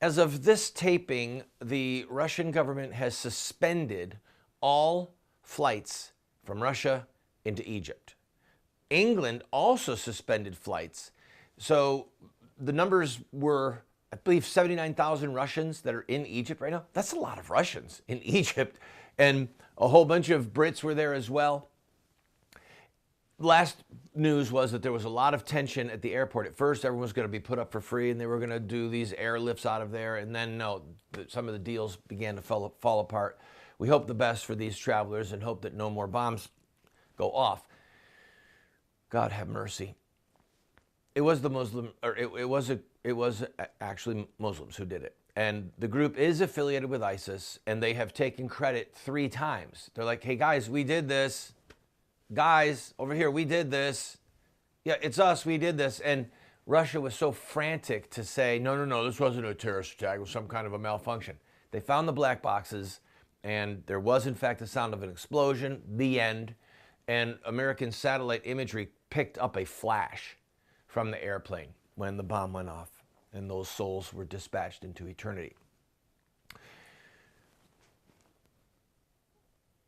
As of this taping, the Russian government has suspended all flights from Russia into Egypt. England also suspended flights. So the numbers were, I believe, 79,000 Russians that are in Egypt right now. That's a lot of Russians in Egypt. And a whole bunch of Brits were there as well. Last news was that there was a lot of tension at the airport. At first, everyone was going to be put up for free and they were going to do these airlifts out of there. And then, no, some of the deals began to fall apart. We hope the best for these travelers and hope that no more bombs go off. God have mercy. It was the Muslim, or it was actually Muslims who did it. And the group is affiliated with ISIS, and they have taken credit 3 times. They're like, hey guys, we did this. Guys, over here, we did this. Yeah, it's us, we did this. And Russia was so frantic to say, no, this wasn't a terrorist attack, it was some kind of a malfunction. They found the black boxes, and there was in fact the sound of an explosion, the end, and American satellite imagery picked up a flash from the airplane when the bomb went off, and those souls were dispatched into eternity.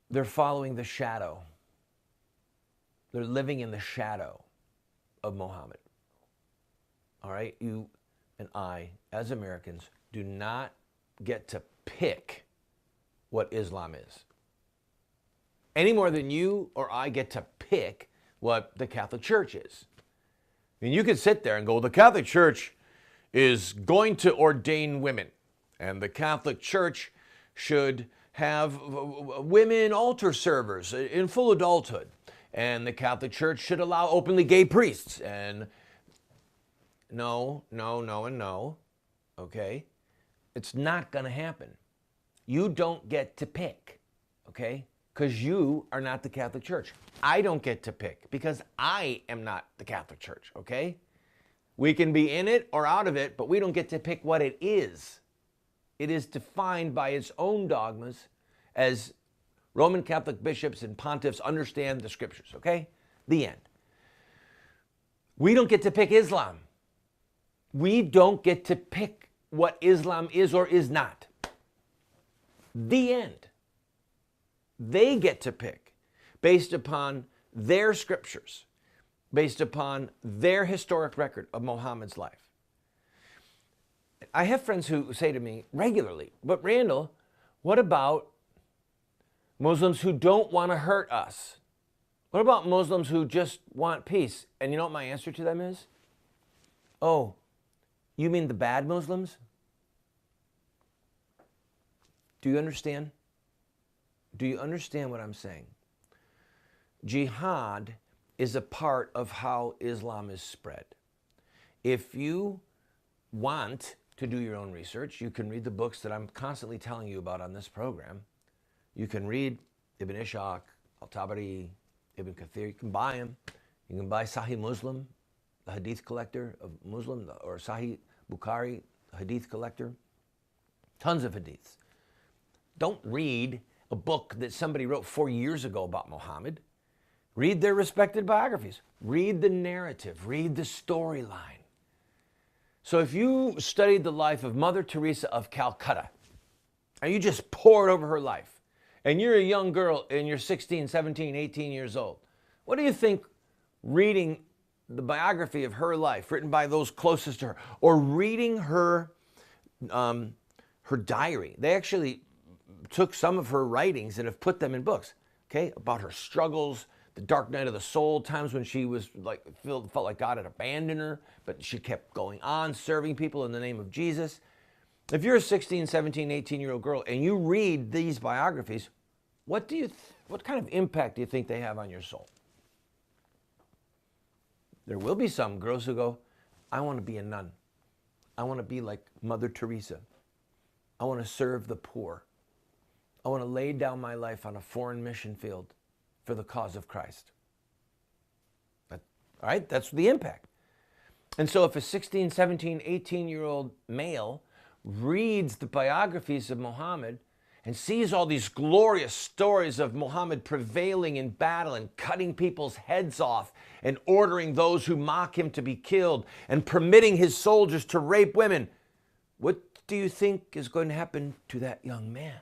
They're following the shadow. They're living in the shadow of Muhammad. All right? You and I, as Americans, do not get to pick what Islam is, any more than you or I get to pick what the Catholic Church is. I mean, you could sit there and go, the Catholic Church is going to ordain women, and the Catholic Church should have women altar servers in full adulthood, and the Catholic Church should allow openly gay priests, and no, and no, okay? It's not going to happen. You don't get to pick, okay? Because you are not the Catholic Church. I don't get to pick because I am not the Catholic Church, okay? We can be in it or out of it, but we don't get to pick what it is. It is defined by its own dogmas as Roman Catholic bishops and pontiffs understand the scriptures, okay? The end. We don't get to pick Islam. We don't get to pick what Islam is or is not. The end. They get to pick based upon their scriptures, based upon their historic record of Muhammad's life. I have friends who say to me regularly, but Randall, what about Muslims who don't want to hurt us? What about Muslims who just want peace? And you know what my answer to them is? Oh, you mean the bad Muslims? Do you understand? Do you understand what I'm saying? Jihad is a part of how Islam is spread. If you want to do your own research, you can read the books that I'm constantly telling you about on this program. You can read Ibn Ishaq, Al-Tabari, Ibn Kathir. You can buy them. You can buy Sahih Muslim, the Hadith collector of Muslim, or Sahih Bukhari, the Hadith collector. Tons of Hadiths. Don't read a book that somebody wrote 4 years ago about Muhammad. Read their respected biographies. Read the narrative. Read the storyline. So if you studied the life of Mother Teresa of Calcutta, and you just poured over her life, and you're a young girl and you're 16, 17, 18 years old, what do you think reading the biography of her life written by those closest to her, or reading her diary? They actually took some of her writings and have put them in books, okay, about her struggles, the dark night of the soul, times when she was like felt like God had abandoned her, but she kept going on serving people in the name of Jesus. If you're a 16, 17, 18-year-old girl and you read these biographies, what kind of impact do you think they have on your soul? There will be some girls who go, I want to be a nun. I want to be like Mother Teresa. I want to serve the poor. I want to lay down my life on a foreign mission field for the cause of Christ. All right, that's the impact. And so if a 16, 17, 18-year-old male reads the biographies of Muhammad and sees all these glorious stories of Muhammad prevailing in battle and cutting people's heads off and ordering those who mock him to be killed and permitting his soldiers to rape women, what do you think is going to happen to that young man?